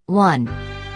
1.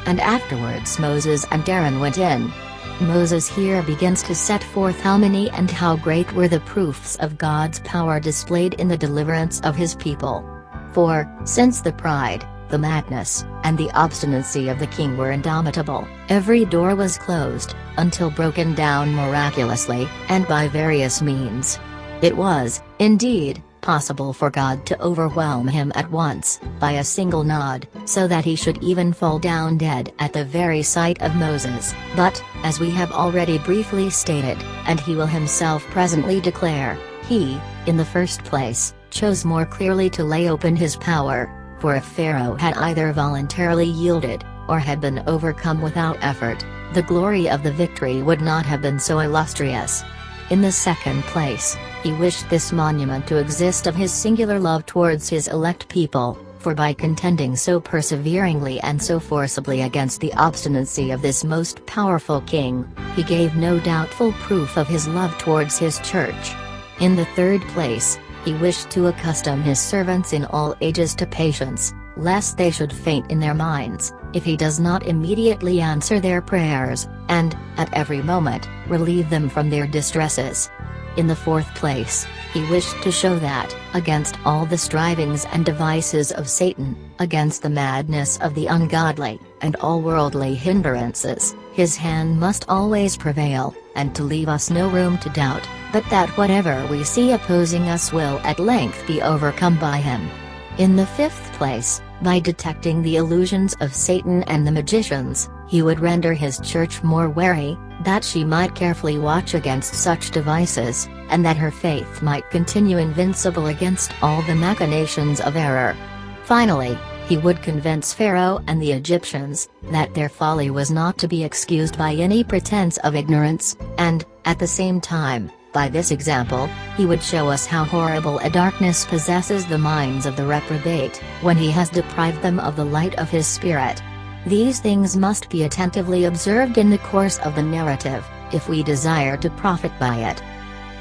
And afterwards Moses and Aaron went in. Moses here begins to set forth how many and how great were the proofs of God's power displayed in the deliverance of his people. For, since the pride, the madness, and the obstinacy of the king were indomitable, every door was closed, until broken down miraculously, and by various means. It was, indeed, possible for God to overwhelm him at once, by a single nod, so that he should even fall down dead at the very sight of Moses, but, as we have already briefly stated, and he will himself presently declare, he, in the first place, chose more clearly to lay open his power, for if Pharaoh had either voluntarily yielded, or had been overcome without effort, the glory of the victory would not have been so illustrious. In the second place, he wished this monument to exist of his singular love towards his elect people, for by contending so perseveringly and so forcibly against the obstinacy of this most powerful king, he gave no doubtful proof of his love towards his church. In the third place, he wished to accustom his servants in all ages to patience, lest they should faint in their minds, if he does not immediately answer their prayers, and, at every moment, relieve them from their distresses. In the fourth place, he wished to show that, against all the strivings and devices of Satan, against the madness of the ungodly, and all worldly hindrances, his hand must always prevail, and to leave us no room to doubt, but that whatever we see opposing us will at length be overcome by him. In the fifth place, by detecting the illusions of Satan and the magicians, he would render his church more wary, that she might carefully watch against such devices, and that her faith might continue invincible against all the machinations of error. Finally, he would convince Pharaoh and the Egyptians, that their folly was not to be excused by any pretense of ignorance, and, at the same time, by this example, he would show us how horrible a darkness possesses the minds of the reprobate, when he has deprived them of the light of his spirit. These things must be attentively observed in the course of the narrative, if we desire to profit by it.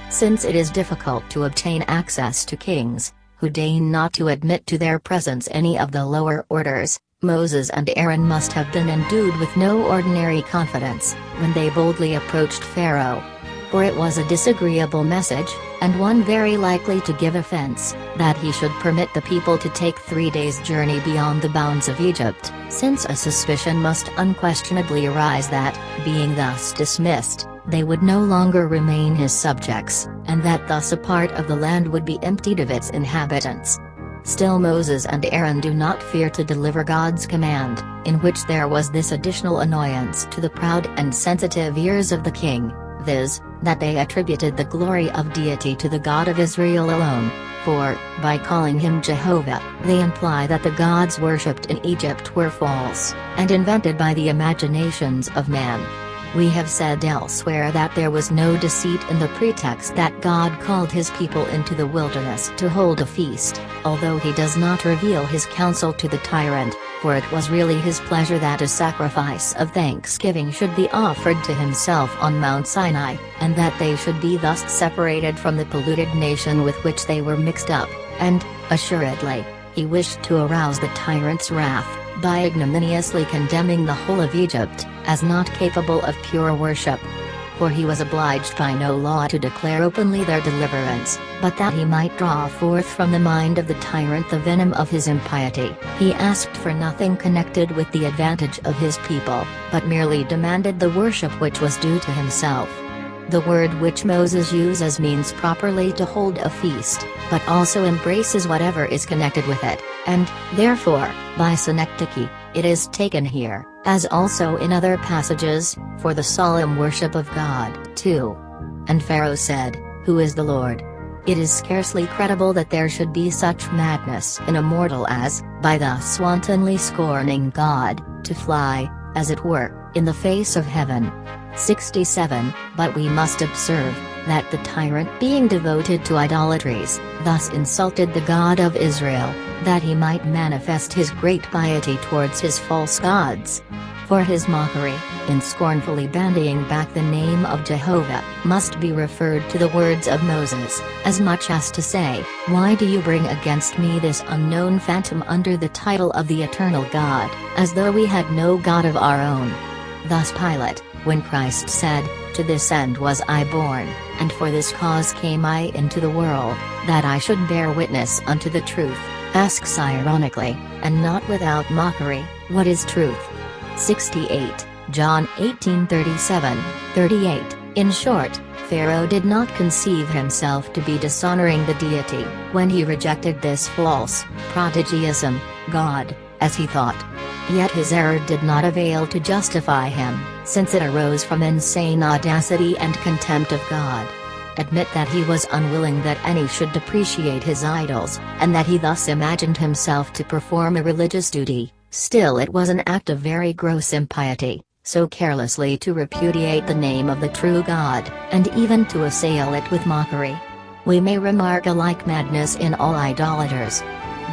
Since it is difficult to obtain access to kings, who deign not to admit to their presence any of the lower orders, Moses and Aaron must have been endued with no ordinary confidence, when they boldly approached Pharaoh. For it was a disagreeable message, and one very likely to give offense, that he should permit the people to take 3 days' journey beyond the bounds of Egypt, since a suspicion must unquestionably arise that, being thus dismissed, they would no longer remain his subjects, and that thus a part of the land would be emptied of its inhabitants. Still Moses and Aaron do not fear to deliver God's command, in which there was this additional annoyance to the proud and sensitive ears of the king, viz., that they attributed the glory of deity to the God of Israel alone, for, by calling him Jehovah, they imply that the gods worshipped in Egypt were false, and invented by the imaginations of man. We have said elsewhere that there was no deceit in the pretext that God called his people into the wilderness to hold a feast, although he does not reveal his counsel to the tyrant, for it was really his pleasure that a sacrifice of thanksgiving should be offered to himself on Mount Sinai, and that they should be thus separated from the polluted nation with which they were mixed up, and, assuredly, he wished to arouse the tyrant's wrath, by ignominiously condemning the whole of Egypt, as not capable of pure worship. For he was obliged by no law to declare openly their deliverance, but that he might draw forth from the mind of the tyrant the venom of his impiety, he asked for nothing connected with the advantage of his people, but merely demanded the worship which was due to himself. The word which Moses uses means properly to hold a feast, but also embraces whatever is connected with it, and, therefore, by synecdoche, it is taken here, as also in other passages, for the solemn worship of God, too. And Pharaoh said, "Who is the Lord?" It is scarcely credible that there should be such madness in a mortal as, by thus wantonly scorning God, to fly, as it were, in the face of heaven. 67. But we must observe, that the tyrant being devoted to idolatries, thus insulted the God of Israel, that he might manifest his great piety towards his false gods. For his mockery, in scornfully bandying back the name of Jehovah, must be referred to the words of Moses, as much as to say, "Why do you bring against me this unknown phantom under the title of the eternal God, as though we had no God of our own?" Thus Pilate, when Christ said, "To this end was I born, and for this cause came I into the world, that I should bear witness unto the truth," asks ironically, and not without mockery, what is truth? 68, John 18:37, 38. In short, Pharaoh did not conceive himself to be dishonoring the deity, when he rejected this false, prodigious God, as he thought. Yet his error did not avail to justify him, since it arose from insane audacity and contempt of God. Admit that he was unwilling that any should depreciate his idols, and that he thus imagined himself to perform a religious duty. Still, it was an act of very gross impiety, so carelessly to repudiate the name of the true God, and even to assail it with mockery. We may remark a like madness in all idolaters.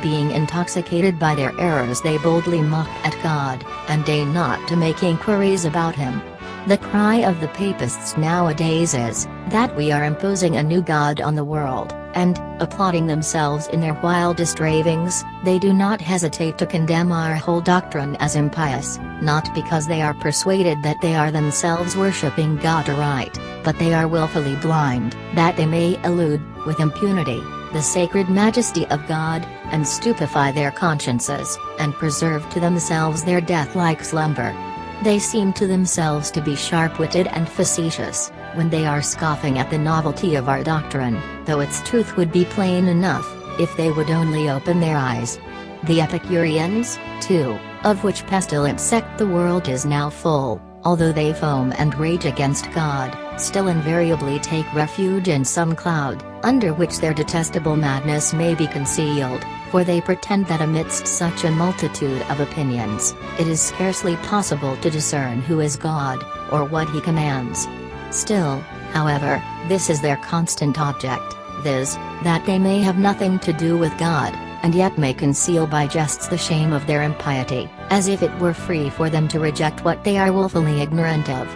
Being intoxicated by their errors, they boldly mock at God, and deign not to make inquiries about him. The cry of the papists nowadays is, that we are imposing a new God on the world, and, applauding themselves in their wildest ravings, they do not hesitate to condemn our whole doctrine as impious, not because they are persuaded that they are themselves worshipping God aright, but they are willfully blind, that they may elude, with impunity, the sacred majesty of God, and stupefy their consciences, and preserve to themselves their death-like slumber. They seem to themselves to be sharp-witted and facetious, when they are scoffing at the novelty of our doctrine, though its truth would be plain enough, if they would only open their eyes. The Epicureans, too, of which pestilent sect the world is now full, although they foam and rage against God, still invariably take refuge in some cloud, under which their detestable madness may be concealed, for they pretend that amidst such a multitude of opinions, it is scarcely possible to discern who is God, or what he commands. Still, however, this is their constant object, viz., that they may have nothing to do with God, and yet may conceal by jests the shame of their impiety, as if it were free for them to reject what they are willfully ignorant of.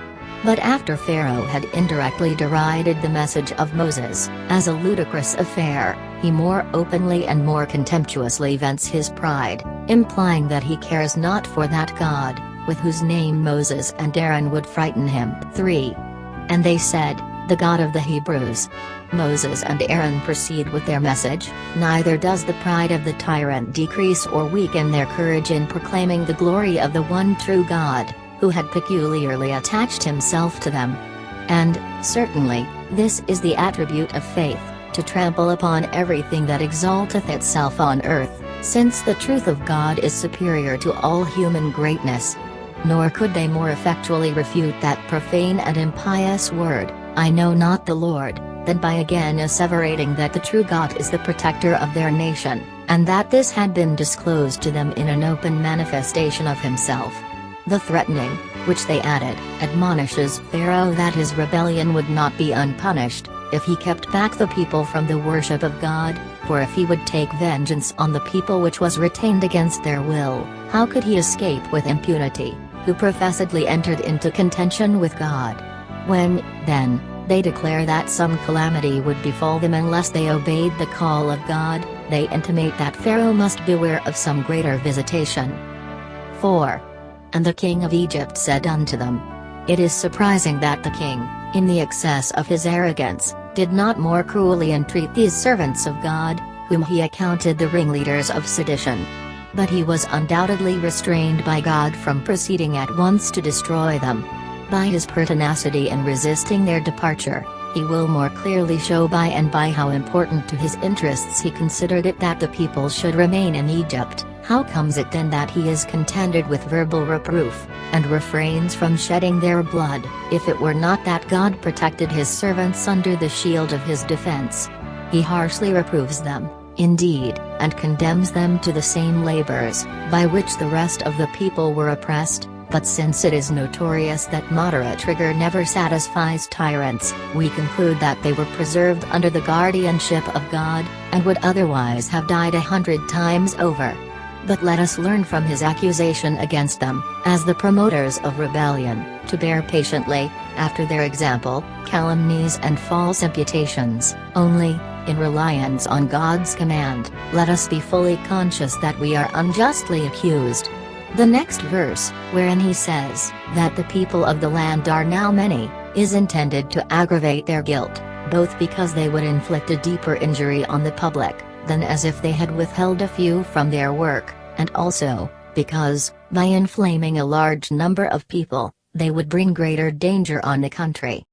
But after Pharaoh had indirectly derided the message of Moses, as a ludicrous affair, he more openly and more contemptuously vents his pride, implying that he cares not for that God, with whose name Moses and Aaron would frighten him. 3. And they said, "The God of the Hebrews." Moses and Aaron proceed with their message, neither does the pride of the tyrant decrease or weaken their courage in proclaiming the glory of the one true God, who had peculiarly attached himself to them. And, certainly, this is the attribute of faith, to trample upon everything that exalteth itself on earth, since the truth of God is superior to all human greatness. Nor could they more effectually refute that profane and impious word, "I know not the Lord," than by again asseverating that the true God is the protector of their nation, and that this had been disclosed to them in an open manifestation of himself. The threatening, which they added, admonishes Pharaoh that his rebellion would not be unpunished, if he kept back the people from the worship of God, for if he would take vengeance on the people which was retained against their will, how could he escape with impunity, who professedly entered into contention with God? When, then, they declare that some calamity would befall them unless they obeyed the call of God, they intimate that Pharaoh must beware of some greater visitation. 4. And the king of Egypt said unto them. It is surprising that the king, in the excess of his arrogance, did not more cruelly entreat these servants of God, whom he accounted the ringleaders of sedition. But he was undoubtedly restrained by God from proceeding at once to destroy them. By his pertinacity in resisting their departure, he will more clearly show by and by how important to his interests he considered it that the people should remain in Egypt. How comes it then that he is contented with verbal reproof, and refrains from shedding their blood, if it were not that God protected his servants under the shield of his defense? He harshly reproves them, indeed, and condemns them to the same labors, by which the rest of the people were oppressed, but since it is notorious that moderate rigor never satisfies tyrants, we conclude that they were preserved under the guardianship of God, and would otherwise have died 100 times over. But let us learn from his accusation against them, as the promoters of rebellion, to bear patiently, after their example, calumnies and false imputations. Only, in reliance on God's command, let us be fully conscious that we are unjustly accused. The next verse, wherein he says, that the people of the land are now many, is intended to aggravate their guilt, both because they would inflict a deeper injury on the public, than as if they had withheld a few from their work, and also, because, by inflaming a large number of people, they would bring greater danger on the country.